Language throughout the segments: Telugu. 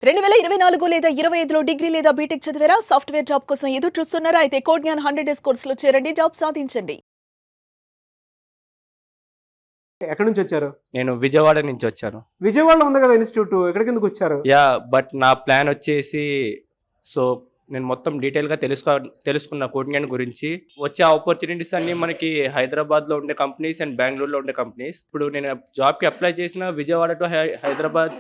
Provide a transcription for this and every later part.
2024 లేదా 25లో డిగ్రీ లేదా బీటెక్ చదివారా? సాఫ్ట్‌వేర్ జాబ్ కోసం ఎదురు చూస్తున్నారా? అయితే కోడ్ జ్ఞాన్ 100 డేస్ కోర్సులో చేరండి, జాబ్ సాధించండి. ఎక్కడి నుంచి వచ్చారు? నేను విజయవాడ నుంచి వచ్చాను. విజయవాడలో ఉంది కదా ఇన్స్టిట్యూట్, ఎక్కడికి ఎందుకు వచ్చారు? బట్ నా ప్లాన్ వచ్చేసి సో నేను మొత్తం డీటెయిల్గా తెలుసుకున్న కోడ్ జ్ఞాన్ గురించి. వచ్చే ఆపర్చునిటీస్ అన్నీ మనకి హైదరాబాద్లో ఉండే కంపెనీస్ అండ్ బెంగళూరులో ఉండే కంపెనీస్. ఇప్పుడు నేను జాబ్కి అప్లై చేసిన విజయవాడ టు హైదరాబాద్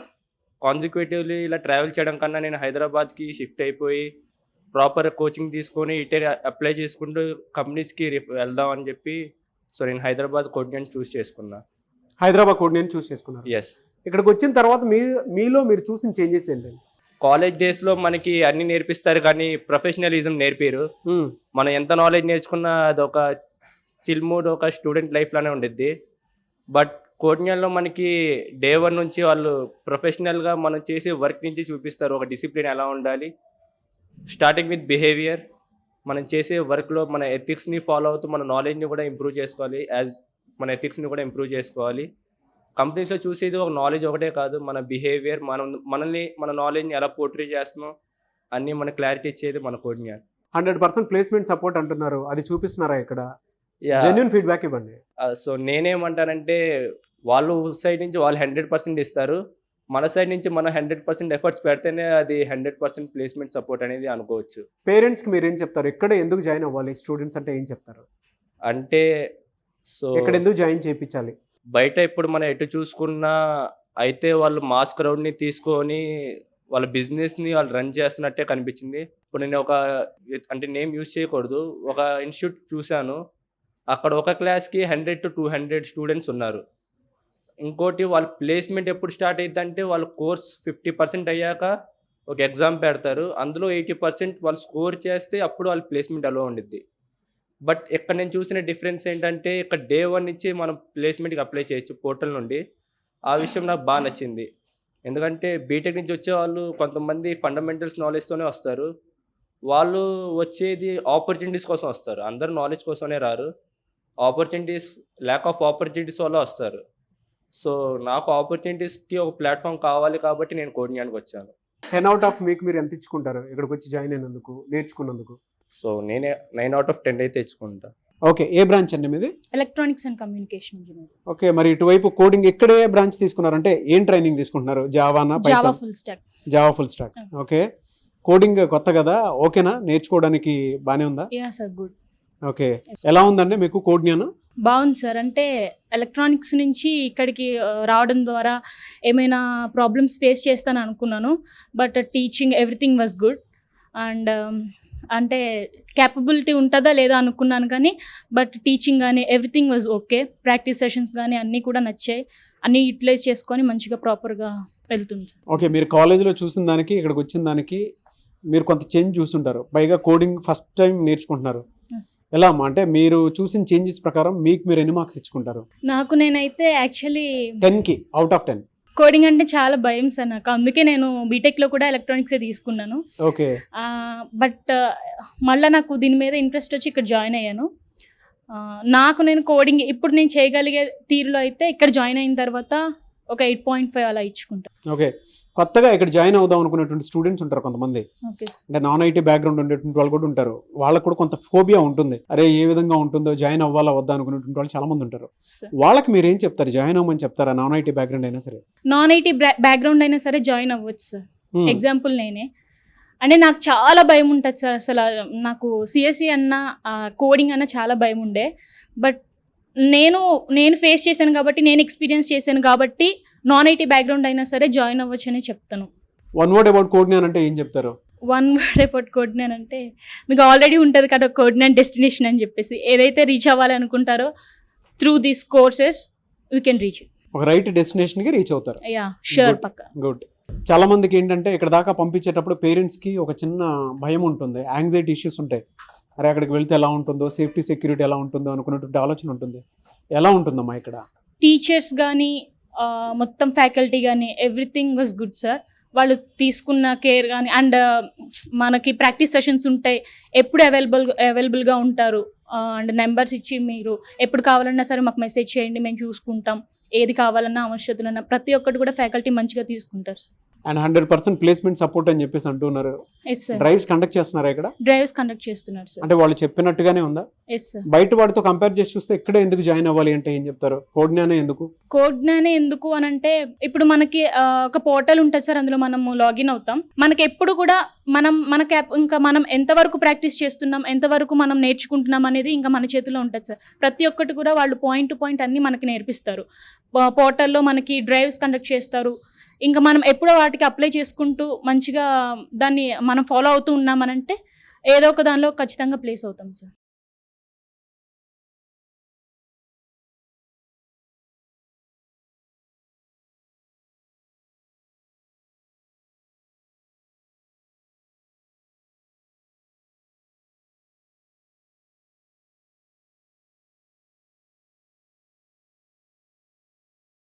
కాన్సిక్యూటివ్లీ ఇలా ట్రావెల్ చేయడం కన్నా నేను హైదరాబాద్కి షిఫ్ట్ అయిపోయి ప్రాపర్ కోచింగ్ తీసుకొని ఇటే అప్లై చేసుకుంటూ కంపెనీస్కి వెళ్దాం అని చెప్పి సో నేను హైదరాబాద్ కోడ్ జ్ఞాన్ చూస్ చేసుకున్నా. హైదరాబాద్ కోడ్ నేను చూస్ చేసుకున్నాను. ఎస్. ఇక్కడికి వచ్చిన తర్వాత మీలో మీరు చూసిన చేంజెస్ ఏంటండి? కాలేజ్ డేస్లో మనకి అన్ని నేర్పిస్తారు కానీ ప్రొఫెషనలిజం నేర్పారు. మనం ఎంత నాలెడ్జ్ నేర్చుకున్నా అది ఒక చిల్ మూడ్, ఒక స్టూడెంట్ లైఫ్లోనే ఉండిద్ది. బట్ కోడ్ జ్ఞాన్లో మనకి డే 1 నుంచి వాళ్ళు ప్రొఫెషనల్గా మనం చేసే వర్క్ నుంచి చూపిస్తారు ఒక డిసిప్లిన్ ఎలా ఉండాలి. స్టార్టింగ్ విత్ బిహేవియర్, మనం చేసే వర్క్లో మన ఎథిక్స్ని ఫాలో అవుతూ మన నాలెడ్జ్ని కూడా ఇంప్రూవ్ చేసుకోవాలి, మన ఎథిక్స్ని కూడా ఇంప్రూవ్ చేసుకోవాలి. కంపెనీస్లో చూసేది ఒక నాలెడ్జ్ ఒకటే కాదు, మన బిహేవియర్, మన నాలెడ్జ్ని ఎలా పోర్ట్రే చేస్తున్నాం అన్నీ మన క్లారిటీ ఇచ్చేది మన కోడ్ జ్ఞాన్. 100% ప్లేస్మెంట్ సపోర్ట్ అంటున్నారు, అది చూపిస్తున్నారా ఇక్కడ? జెన్యూన్ ఫీడ్బ్యాక్ ఇవ్వండి. సో నేనేమంటానంటే వాళ్ళు సైడ్ నుంచి వాళ్ళు 100% ఇస్తారు, మన సైడ్ నుంచి మనం 100% ఎఫర్ట్స్ పెడితేనే అది 100% ప్లేస్మెంట్ సపోర్ట్ అనేది అనుకోవచ్చు. పేరెంట్స్కి మీరు ఏం చెప్తారు? ఇక్కడ ఎందుకు జాయిన్ అవ్వాలి స్టూడెంట్స్ అంటే ఏం చెప్తారు? అంటే సో ఇక్కడ ఎందుకు జాయిన్ చేయించాలి? బయట ఇప్పుడు మనం ఎటు చూసుకున్నా అయితే వాళ్ళు మాస్ క్రౌడ్ని తీసుకొని వాళ్ళ బిజినెస్ని వాళ్ళు రన్ చేస్తున్నట్టే కనిపించింది. ఇప్పుడు నేను అంటే నేమ్ యూజ్ చేయకూడదు, ఒక ఇన్స్టిట్యూట్ చూశాను, అక్కడ ఒక క్లాస్కి 100 to 200 స్టూడెంట్స్ ఉన్నారు. ఇంకోటి వాళ్ళ ప్లేస్మెంట్ ఎప్పుడు స్టార్ట్ అవుతుందంటే వాళ్ళ కోర్స్ 50% అయ్యాక ఒక ఎగ్జామ్ పెడతారు, అందులో 80% వాళ్ళు స్కోర్ చేస్తే అప్పుడు వాళ్ళ ప్లేస్మెంట్ అలా ఉండిద్ది. బట్ ఇక్కడ నేను చూసిన డిఫరెన్స్ ఏంటంటే ఇక్కడ డే 1 నుంచి మనం ప్లేస్మెంట్కి అప్లై చేయొచ్చు పోర్టల్ నుండి. ఆ విషయం నాకు బాగా నచ్చింది. ఎందుకంటే బీటెక్ నుంచి వచ్చే వాళ్ళు కొంతమంది ఫండమెంటల్స్ నాలెడ్జ్తోనే వస్తారు, వాళ్ళు వచ్చేది ఆపర్చునిటీస్ కోసం వస్తారు, అందరూ నాలెడ్జ్ కోసమే రారు, ల్యాక్ ఆఫ్ ఆపర్చునిటీస్ వల్ల వస్తారు. సో నాకు ఆపర్చునిటీస్కి ఒక ప్లాట్ఫామ్ కావాలి కాబట్టి నేను కోడ్ జ్ఞాన్కి వచ్చాను. 10 out of మీకు మీరు ఎంత ఇచ్చుకుంటారు ఇక్కడికి వచ్చి జాయిన్ అయినందుకు, నేర్చుకున్నందుకు? సో నేనే 9 out of 10 అయితే ఇచ్చుకుంటా. ఓకే, ఏ బ్రాంచ్ అండి మీది? Electronics and communication engineering. Okay, మరి ఇటువైపు కోడింగ్ ఎక్కడే బ్రాంచ్ తీసుకున్నారంటే ఏం ట్రైనింగ్ తీసుకుంటున్నారు? జావానా? Java full stack. Java full stack. Okay, coding కొత్త కదా, ఓకేనా? నేర్చుకోవడానికి బానే ఉందా? Yeah sir, good. ఓకే, ఎలా ఉందండి మీకు కోడ్ జ్ఞానం? బాగుంది సార్. అంటే ఎలక్ట్రానిక్స్ నుంచి ఇక్కడికి రావడం ద్వారా ఏమైనా ప్రాబ్లమ్స్ ఫేస్ చేస్తాను అనుకున్నాను, but teaching everything was good. And అంటే క్యాపబిలిటీ ఉంటుందా లేదా అనుకున్నాను కానీ బట్ టీచింగ్ కానీ everything was okay. Practice sessions కానీ అన్నీ కూడా నచ్చాయి, అన్నీ యూటిలైజ్ చేసుకొని మంచిగా ప్రాపర్గా వెళ్తుంది సార్. ఓకే, మీరు కాలేజీలో చూసిన దానికి ఇక్కడికి వచ్చిన దానికి మీరు కొంత చేంజ్ చూస్తుంటారు, పైగా కోడింగ్ ఫస్ట్ టైం నేర్చుకుంటున్నారు. ఎలా అమ్మా, అంటే మీరు చూసిన చేంజెస్ ప్రకారం మీకు మీరు ఎన్ని మార్క్స్ ఇచ్చుకుంటారు? నేనైతే యాక్చువల్లీ 10కి out of 10 కోడింగ్ అంటే చాలా భయం సార్ నాకు, అందుకే నేను బీటెక్లో కూడా ఎలక్ట్రానిక్సే తీసుకున్నాను. ఓకే, బట్ మళ్ళీ నాకు దీని మీద ఇంట్రెస్ట్ వచ్చి ఇక్కడ జాయిన్ అయ్యాను. నేను కోడింగ్ ఇప్పుడు నేను చేయగలిగే తీరులో అయితే ఇక్కడ జాయిన్ అయిన తర్వాత ఒక 8.5 అలా ఇచ్చుకుంటాను. ఓకే, కొత్తగా ఇక్కడ జాయిన్ అవుదాం అనుకునేటువంటి స్టూడెంట్స్ ఉంటారు కొంతమంది, అంటే నాన్ ఐటీ బ్యాక్గ్రౌండ్ ఉండేటువంటి వాళ్ళు కూడా ఉంటారు, వాళ్ళకు కూడా కొంత ఫోబియా ఉంటుంది, అరే ఏ విధంగా ఉంటుందో, జాయిన్ అవ్వాలా వద్దా అనుకునేటువంటి వాళ్ళు చాలా మంది ఉంటారు. వాళ్ళకి మీరు ఏం చెప్తారు? జాయిన్ అవ్వమని చెప్తారా? నాన్ ఐటీ బ్యాక్గ్రౌండ్ అయినా సరే, నాన్ ఐటీ బ్యాక్గ్రౌండ్ అయినా సరే జాయిన్ అవ్వచ్చు సార్. ఎగ్జాంపుల్ నేనే, అంటే నాకు చాలా భయం ఉంటుంది సార్. అసలు నాకు సిఎస్సి అన్న కోడింగ్ అన్న చాలా భయం ఉండే, బట్ నేను ఫేస్ చేశాను కాబట్టి, నేను ఎక్స్పీరియన్స్ చేశాను కాబట్టి నాన్ ఐటీ బ్యాక్గ్రౌండ్ అయినా సరే జాయిన్ అవ్వచ్చు అని చెప్తాను. One word about code Gyan అంటే ఏం చెప్తారు? One word about code Gyan అంటే మీకు ఆల్రెడీ ఉంటుంది కదా కోడ్ జ్ఞాన్ డెస్టినేషన్ అని చెప్పేసి, ఏదైతే రీచ్ అవ్వాలనుకుంటారో through these courses you can reach it. ఒక రైట్ డెస్టినేషన్కి రీచ్ అవుతారు. యా షూర్, పక్కా. గుడ్. చాలా మందికి ఏంటంటే ఇక్కడ దాకా పంపించేటప్పుడు పేరెంట్స్కి ఒక చిన్న భయం ఉంటుంది, యాంగ్జైటీ ఇష్యూస్ ఉంటాయి, అరే అక్కడికి వెళ్తే ఎలా ఉంటుందో, సేఫ్టీ సెక్యూరిటీ ఎలా ఉంటుందో అనుకున్నటువంటి ఆలోచన ఉంటుంది. ఎలా ఉంటుందమ్మా ఇక్కడ? టీచర్స్ కానీ మొత్తం ఫ్యాకల్టీ కానీ ఎవ్రీథింగ్ వాజ్ గుడ్ సార్. వాళ్ళు తీసుకున్న కేర్ కానీ, అండ్ మనకి ప్రాక్టీస్ సెషన్స్ ఉంటాయి, ఎప్పుడు అవైలబుల్గా ఉంటారు, అండ్ నెంబర్స్ ఇచ్చి మీరు ఎప్పుడు కావాలన్నా సరే మాకు మెసేజ్ చేయండి, మేము చూసుకుంటాం, ఏది కావాలన్నా అవసరతులన్నా ప్రతి ఒక్కటి కూడా ఫ్యాకల్టీ మంచిగా తీసుకుంటారు సార్. అండ్ 100% ప్లేస్మెంట్ సపోర్ట్ అని చెప్పేసి అంటున్నారు. Yes sir. డ్రైవ్స్ కండక్ట్ చేస్తున్నారా ఇక్కడ? డ్రైవ్స్ కండక్ట్ చేస్తున్నారు సార్. అంటే వాళ్ళు చెప్పినట్టుగానే ఉందా? Yes sir. బయట వాడితో కంపేర్ చేసి చూస్తే ఇక్కడే ఎందుకు జాయిన్ అవ్వాలి అంటే ఏం చెప్తారు? కోడ్నానే ఎందుకు? కోడ్నానే ఎందుకు అని అంటే ఇప్పుడు మనకి ఒక పోర్టల్ ఉంటుంది సార్, అందులో మనము లాగిన్ అవుతాం. మనకి ఎప్పుడు కూడా ఇంకా మనం ఎంతవరకు ప్రాక్టీస్ చేస్తున్నాం, ఎంతవరకు మనం నేర్చుకుంటున్నాం అనేది ఇంకా మన చేతిలో ఉంటుంది సార్. ప్రతి ఒక్కటి కూడా వాళ్ళు పాయింట్ టు పాయింట్ అన్ని మనకి నేర్పిస్తారు. పోర్టల్లో మనకి డ్రైవ్స్ కండక్ట్ చేస్తారు. ఇంకా మనం ఎప్పుడో వాటికి అప్లై చేసుకుంటూ మంచిగా దాన్ని మనం ఫాలో అవుతూ ఉన్నామనంటే ఏదో ఒక దానిలో ఖచ్చితంగా ప్లేస్ అవుతాం సార్.